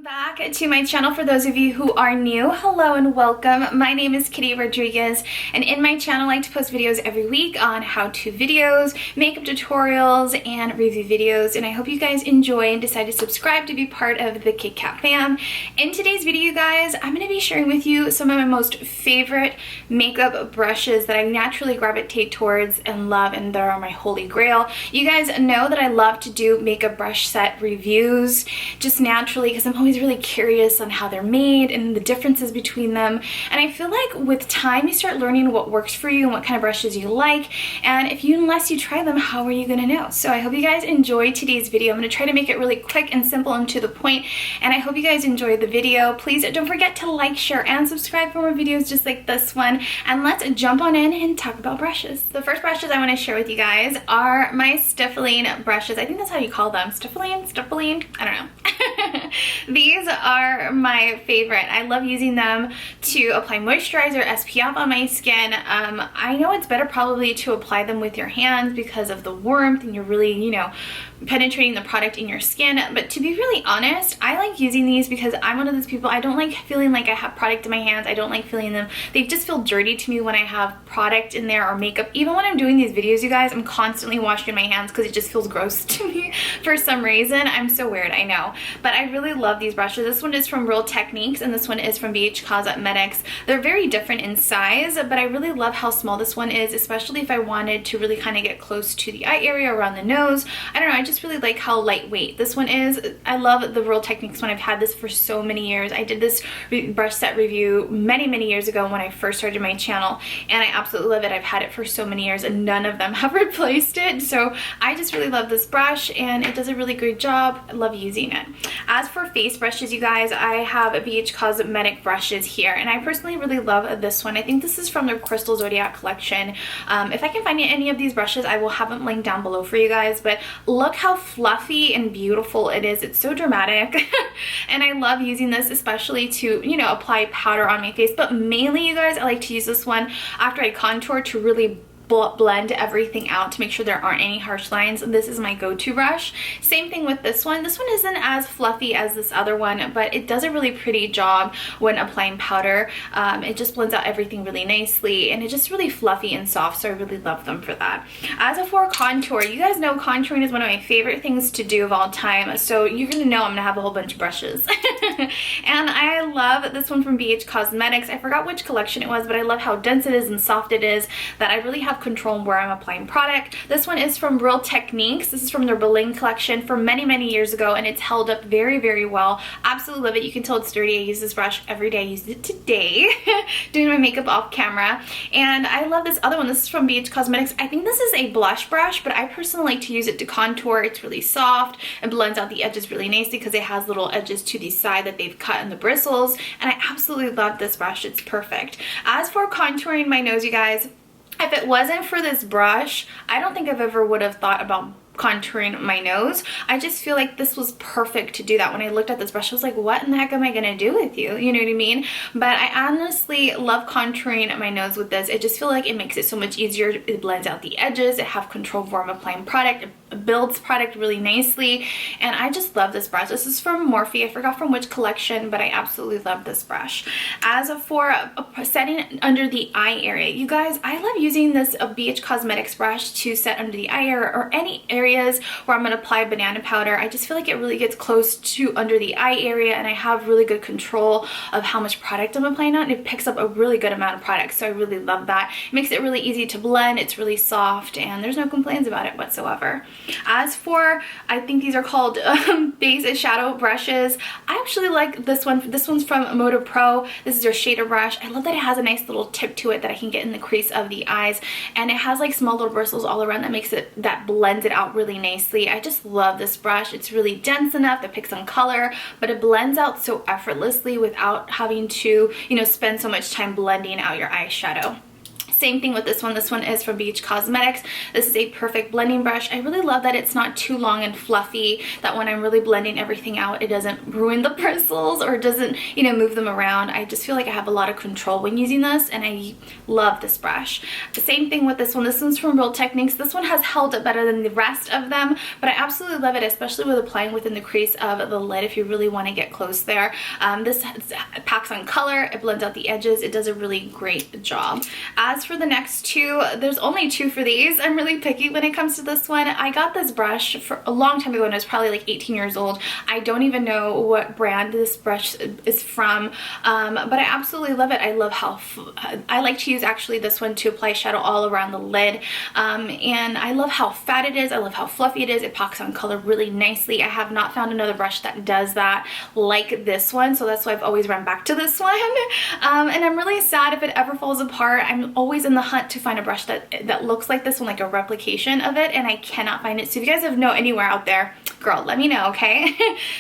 Back to my channel. For those of you who are new, hello and welcome. My name is Kitty Rodriguez, and in my channel I like to post videos every week on how-to videos, makeup tutorials, and review videos, and I hope you guys enjoy and decide to subscribe to be part of the Kit Kat fam. In today's video, guys, I'm going to be sharing with you some of my most favorite makeup brushes that I naturally gravitate towards and love, and they're my holy grail. You guys know that I love to do makeup brush set reviews just naturally because I'm always really curious on how they're made and the differences between them, and I feel like with time you start learning what works for you and what kind of brushes you like, and unless you try them, how are you gonna know? So I hope you guys enjoy today's video. I'm gonna try to make it really quick and simple and to the point, and I hope you guys enjoyed the video. Please don't forget to like, share, and subscribe for more videos just like this one, and let's jump on in and talk about brushes. The first brushes I want to share with you guys are my Stifling brushes. I think that's how you call them. Stifling? I don't know. These are my favorite. I love using them to apply moisturizer, SPF on my skin. I know it's better probably to apply them with your hands because of the warmth and you're really, penetrating the product in your skin, but to be really honest, I like using these because I'm one of those people, I don't like feeling like I have product in my hands. I don't like feeling them. They just feel dirty to me when I have product in there or makeup. Even when I'm doing these videos, you guys, I'm constantly washing my hands because it just feels gross to me for some reason. I'm so weird, I know, but I really love these brushes. This one is from Real Techniques and this one is from BH Cosmetics. They're very different in size, but I really love how small this one is, especially if I wanted to really kind of get close to the eye area, around the nose. I don't know, I just really like how lightweight this one is. I love the Real Techniques one. I've had this for so many years. I did this brush set review many years ago when I first started my channel, and I absolutely love it. I've had it for so many years and none of them have replaced it, so I just really love this brush and it does a really great job. I love using it. As for face brushes, you guys, I have a BH Cosmetic brushes here, and I personally really love this one. I think this is from their Crystal Zodiac collection. If I can find any of these brushes, I will have them linked down below for you guys, but look how fluffy and beautiful it is. It's so dramatic and I love using this especially to, apply powder on my face, but mainly, you guys, I like to use this one after I contour to really blend everything out to make sure there aren't any harsh lines. This is my go-to brush. Same thing with this one. This one isn't as fluffy as this other one, but it does a really pretty job when applying powder. It just blends out everything really nicely, and it's just really fluffy and soft, so I really love them for that. As for contour, you guys know contouring is one of my favorite things to do of all time, so you're gonna know I'm gonna have a whole bunch of brushes. And I love this one from BH Cosmetics. I forgot which collection it was, but I love how dense it is and soft it is, that I really have control where I'm applying product. This one is from Real Techniques. This is from their Bling collection from many years ago, and it's held up very well. Absolutely love it. You can tell it's sturdy. I use this brush every day. I used it today doing my makeup off camera, and I love this other one. This is from BH Cosmetics. I think this is a blush brush, but I personally like to use it to contour. It's really soft and blends out the edges really nicely because it has little edges to the side that they've cut in the bristles, and I absolutely love this brush. It's perfect. As for contouring my nose, you guys, if it wasn't for this brush, I don't think I've ever would have thought about contouring my nose. I just feel like this was perfect to do that. When I looked at this brush, I was like, what in the heck am I gonna do with you? You know what I mean? But I honestly love contouring my nose with this. I just feel like it makes it so much easier. It blends out the edges. I have control where I'm applying product. It builds product really nicely, and I just love this brush. This is from Morphe. I forgot from which collection, but I absolutely love this brush. As for setting under the eye area, you guys, I love using this BH Cosmetics brush to set under the eye area or any areas where I'm going to apply banana powder. I just feel like it really gets close to under the eye area, and I have really good control of how much product I'm applying on, and it picks up a really good amount of product, so I really love that. It makes it really easy to blend. It's really soft, and there's no complaints about it whatsoever. As for, I think these are called base shadow brushes. I actually like this one. This one's from Moda Pro. This is their shader brush. I love that it has a nice little tip to it that I can get in the crease of the eyes, and it has like small little bristles all around that blends it out really nicely. I just love this brush. It's really dense enough that picks on color, but it blends out so effortlessly without having to, spend so much time blending out your eyeshadow. Same thing with this one. This one is from BH Cosmetics. This is a perfect blending brush. I really love that it's not too long and fluffy, that when I'm really blending everything out, it doesn't ruin the bristles or doesn't, you know, move them around. I just feel like I have a lot of control when using this, and I love this brush. The same thing with this one. This one's from Real Techniques. This one has held up better than the rest of them, but I absolutely love it, especially with applying within the crease of the lid if you really want to get close there. This packs on color, it blends out the edges, it does a really great job. As for the next two, there's only two for these. I'm really picky when it comes to this one. I got this brush for a long time ago when I was probably like 18 years old. I don't even know what brand this brush is from, but I absolutely love it. I love how I like to use actually this one to apply shadow all around the lid, and I love how fat it is. I love how fluffy it is. It packs on color really nicely. I have not found another brush that does that like this one, so that's why I've always run back to this one. And I'm really sad if it ever falls apart. I'm always in the hunt to find a brush that looks like this one, like a replication of it, and I cannot find it. So if you guys have know anywhere out there, girl, let me know, okay?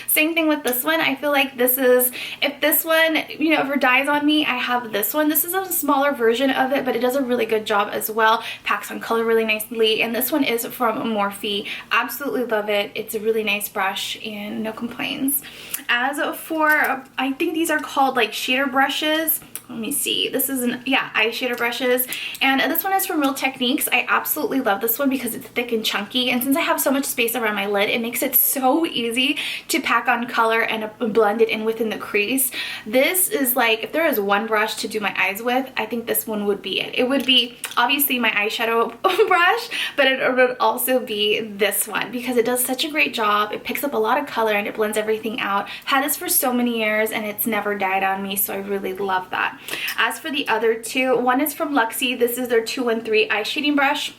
Same thing with this one. I feel like this is, if this one, you know, ever dies on me, I have this one. This is a smaller version of it, but it does a really good job as well. Packs on color really nicely, and this one is from Morphe. Absolutely love it. It's a really nice brush and no complaints. As for, I think these are called like shader brushes. Let me see. This is eye shader brushes, and this one is from Real Techniques. I absolutely love this one because it's thick and chunky, and since I have so much space around my lid, it makes it so easy to pack on color and blend it in within the crease. This is like, if there is one brush to do my eyes with, I think this one would be it. It would be obviously my eyeshadow brush, but it would also be this one because it does such a great job. It picks up a lot of color and it blends everything out. Had this for so many years and it's never died on me, so I really love that. As for the other two, one is from Luxie. This is their 213 eye shading brush.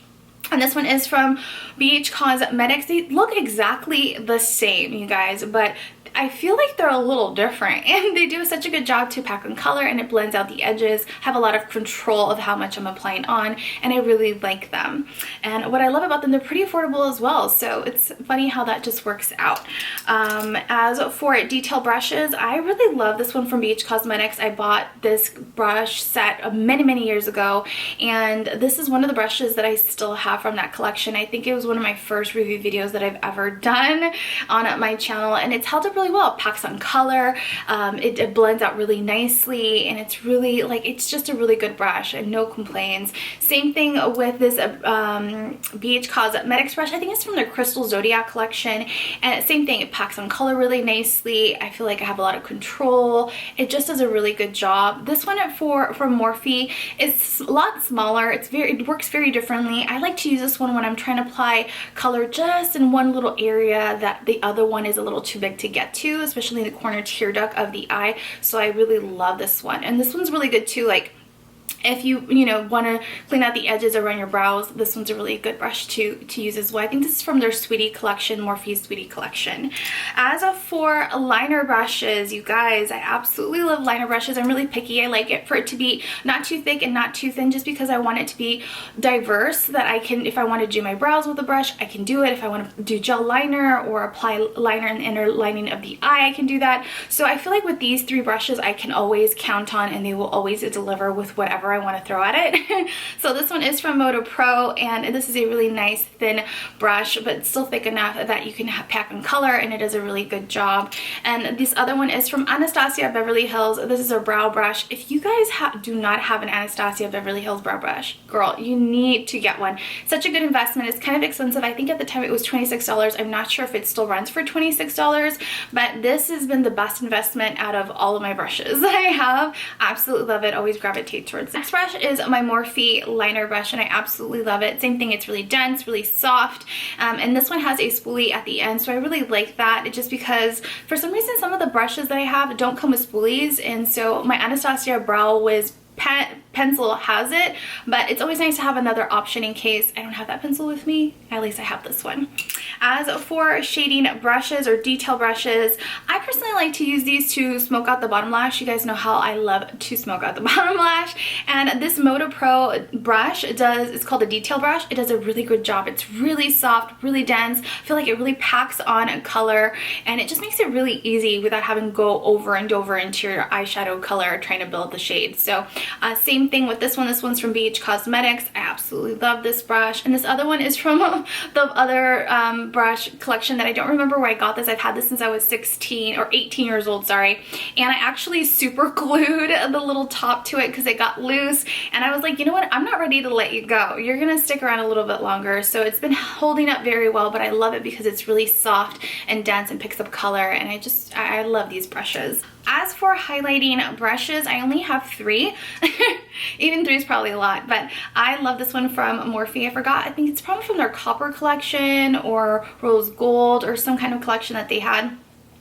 And this one is from BH Cosmetics. They look exactly the same, you guys, but I feel like they're a little different, and they do such a good job to pack on color, and it blends out the edges, have a lot of control of how much I'm applying on, and I really like them. And what I love about them, they're pretty affordable as well, so it's funny how that just works out. As for detail brushes, I really love this one from BH Cosmetics. I bought this brush set many years ago, and this is one of the brushes that I still have from that collection. I think it was one of my first review videos that I've ever done on my channel, and it's held up really well. It packs on color, it blends out really nicely, and it's really like, it's just a really good brush and no complaints. Same thing with this BH Cosmetics brush. I think it's from their Crystal Zodiac collection, and same thing, it packs on color really nicely. I feel like I have a lot of control. It just does a really good job. This one from Morphe is a lot smaller. It works very differently. I like to use this one when I'm trying to apply color just in one little area that the other one is a little too big to get to, especially in the corner tear duct of the eye. So I really love this one, and this one's really good too, like if you want to clean out the edges around your brows. This one's a really good brush to use as well. I think this is from their Sweetie collection, Morphe's Sweetie collection. As for liner brushes, you guys, I absolutely love liner brushes. I'm really picky. I like it for it to be not too thick and not too thin, just because I want it to be diverse, that I can, if I want to do my brows with a brush, I can do it. If I want to do gel liner or apply liner in the inner lining of the eye, I can do that. So I feel like with these three brushes, I can always count on, and they will always deliver with whatever I want to throw at it. So this one is from Moto Pro, and this is a really nice thin brush, but still thick enough that you can pack on color, and it does a really good job. And this other one is from Anastasia Beverly Hills. This is a brow brush. If you guys do not have an Anastasia Beverly Hills brow brush, girl, you need to get one. Such a good investment. It's kind of expensive. I think at the time it was $26. I'm not sure if it still runs for $26, but this has been the best investment out of all of my brushes that I have. Absolutely love it. Always gravitate towards it. Next brush is my Morphe liner brush, and I absolutely love it. Same thing, it's really dense, really soft, and this one has a spoolie at the end, so I really like that, just because for some reason some of the brushes that I have don't come with spoolies, and so my Anastasia Brow Wiz pencil has it, but it's always nice to have another option in case I don't have that pencil with me. At least I have this one. As for shading brushes or detail brushes, I personally like to use these to smoke out the bottom lash. You guys know how I love to smoke out the bottom lash, and this Moto Pro brush it's called a detail brush. It does a really good job. It's really soft, really dense. I feel like it really packs on color, and it just makes it really easy without having to go over and over into your eyeshadow color trying to build the shade. So same Same thing with this one. This one's from BH Cosmetics. I absolutely love this brush. And this other one is from the other brush collection that I don't remember where I got this. I've had this since I was 16 or 18 years old, sorry. And I actually super glued the little top to it because it got loose. And I was like, you know what? I'm not ready to let you go. You're going to stick around a little bit longer. So it's been holding up very well, but I love it because it's really soft and dense and picks up color. And I love these brushes. As for highlighting brushes, I only have 3. Even 3 is probably a lot, but I love this one from Morphe. I forgot, I think it's probably from their copper collection or rose gold or some kind of collection that they had.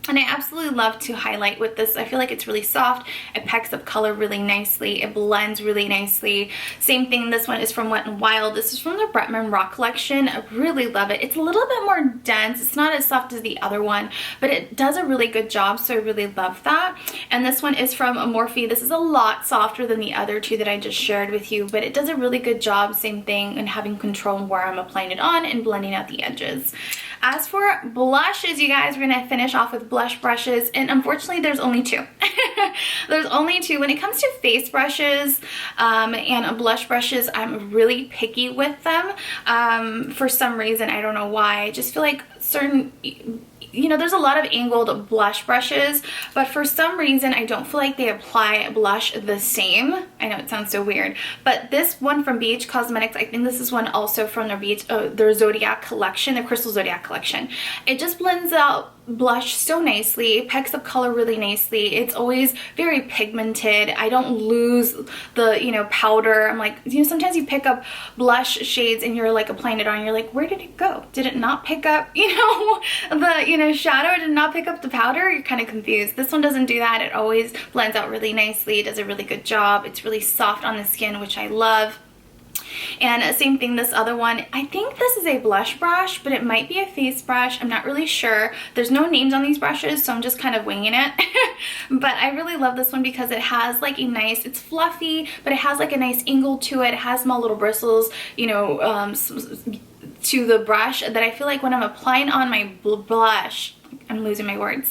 And I absolutely love to highlight with this. I feel like it's really soft. It packs up color really nicely. It blends really nicely. Same thing, this one is from Wet n Wild. This is from the Bretman Rock collection. I really love it. It's a little bit more dense. It's not as soft as the other one, but it does a really good job, so I really love that. And this one is from Morphe. This is a lot softer than the other 2 that I just shared with you, but it does a really good job, same thing, in having control where I'm applying it on and blending out the edges. As for blushes, you guys, we're going to finish off with blush brushes, and unfortunately there's only 2. There's only 2. When it comes to face brushes and blush brushes, I'm really picky with them. For some reason, I don't know why. I just feel like certain, you know, there's a lot of angled blush brushes, but for some reason I don't feel like they apply blush the same. I know it sounds so weird, but this one from BH Cosmetics, I think this is one also from their Zodiac collection, their Crystal Zodiac collection. It just blends out blush so nicely. It picks up color really nicely. It's always very pigmented. I don't lose the, you know, powder. I'm like, you know, sometimes you pick up blush shades and you're like applying it on, you're like, where did it go? Did it not pick up, you know, the, you know, shadow? Did it not pick up the powder? You're kind of confused. This one doesn't do that. It always blends out really nicely. It does a really good job. It's really soft on the skin, which I love. And same thing, this other one, I think this is a blush brush, but it might be a face brush. I'm not really sure. There's no names on these brushes, so I'm just kind of winging it. But I really love this one because it has like a nice, it's fluffy, but it has like a nice angle to it. It has small little bristles, you know, to the brush that I feel like when I'm applying on my blush, I'm losing my words.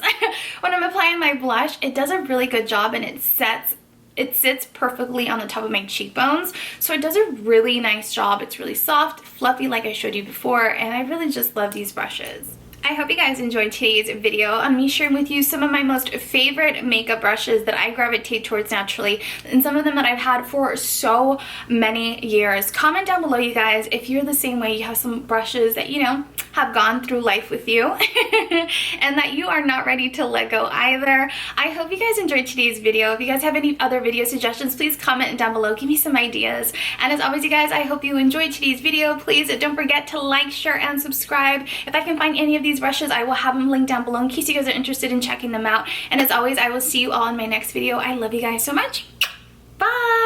When I'm applying my blush, it does a really good job, and it sits perfectly on the top of my cheekbones. So it does a really nice job. It's really soft, fluffy like I showed you before, and I really just love these brushes. I hope you guys enjoyed today's video on me sharing with you some of my most favorite makeup brushes that I gravitate towards naturally, and some of them that I've had for so many years. Comment down below, you guys, if you're the same way, you have some brushes that, you know, have gone through life with you and that you are not ready to let go either. I hope you guys enjoyed today's video. If you guys have any other video suggestions, please comment down below. Give me some ideas. And as always, you guys, I hope you enjoyed today's video. Please don't forget to like, share, and subscribe. If I can find any of these brushes, I will have them linked down below in case you guys are interested in checking them out. And as always, I will see you all in my next video. I love you guys so much. Bye!